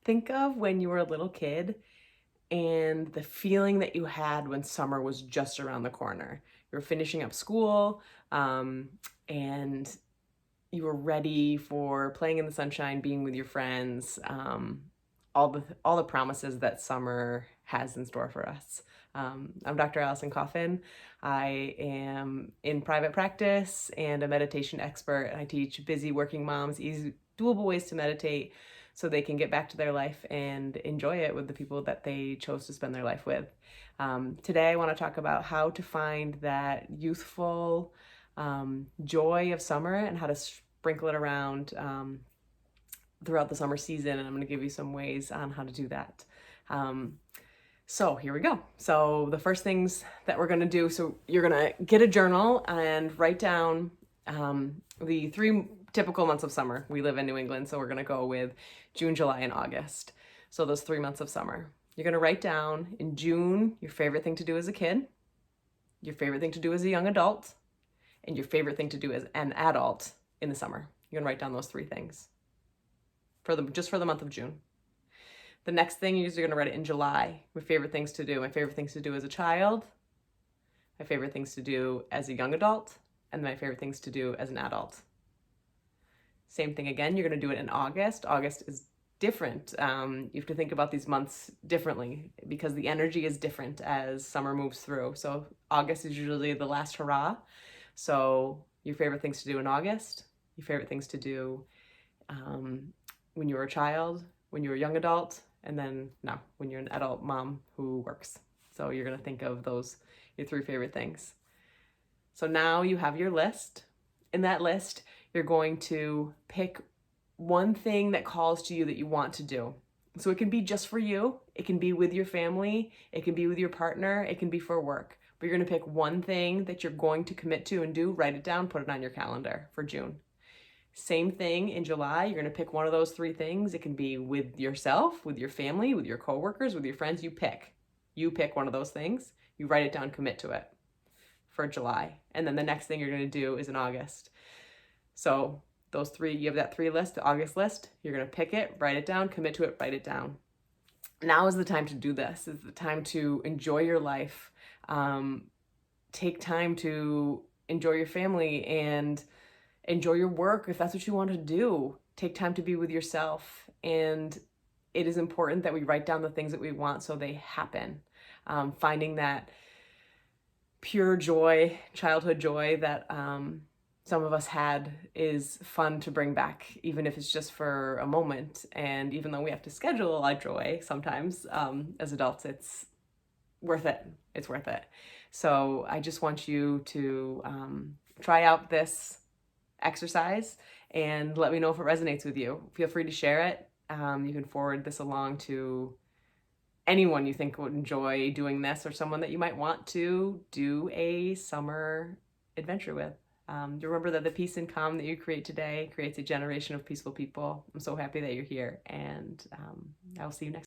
Think of when you were a little kid and the feeling that you had when summer was just around the corner. You were finishing up school, and you were ready for playing in the sunshine, being with your friends, all the promises that summer has in store for us. I'm Dr. Allison Coffin. I am in private practice and a meditation expert, and I teach busy working moms easy, doable ways to meditate so they can get back to their life and enjoy it with the people that they chose to spend their life with. Today, I want to talk about how to find that youthful joy of summer and how to sprinkle it around throughout the summer season. And I'm going to give you some ways on how to do that. So here we go. So the first things that we're going to do, so you're going to get a journal and write down the 3 typical months of summer. We live in New England, so we're going to go with June, July, and August. So those 3 months of summer. You're going to write down in June your favorite thing to do as a kid, your favorite thing to do as a young adult, and your favorite thing to do as an adult in the summer. You're going to write down those 3 things just for the month of June. The next thing you're going to write it in July. My favorite things to do. My favorite things to do as a child, my favorite things to do as a young adult, and my favorite things to do as an adult. Same thing again, you're going to do it in August. August is different. You have to think about these months differently because the energy is different as summer moves through. So August is usually the last hurrah. So your favorite things to do in August, your favorite things to do when you were a child, when you were a young adult, and then now when you're an adult mom who works. So you're going to think of those, your 3 favorite things. So now you have your list. In that list, you're going to pick one thing that calls to you that you want to do. So it can be just for you. It can be with your family. It can be with your partner. It can be for work. But you're going to pick one thing that you're going to commit to and do, write it down, put it on your calendar for June. Same thing in July. You're going to pick one of those 3 things. It can be with yourself, with your family, with your coworkers, with your friends. You pick one of those things. You write it down, commit to it for July. And then the next thing you're going to do is in August. So those 3, you have that 3 list, the August list. You're going to pick it, write it down, commit to it, write it down. Now is the time to do this. It's the time to enjoy your life. Take time to enjoy your family and enjoy your work if that's what you want to do. Take time to be with yourself. And it is important that we write down the things that we want so they happen. Finding that pure joy, childhood joy that some of us had is fun to bring back, even if it's just for a moment. And even though we have to schedule a lot of joy sometimes as adults, it's worth it. It's worth it. So I just want you to try out this exercise and let me know if it resonates with you. Feel free to share it. You can forward this along to anyone you think would enjoy doing this or someone that you might want to do a summer adventure with. Remember that the peace and calm that you create today creates a generation of peaceful people. I'm so happy that you're here, and I'll see you next time.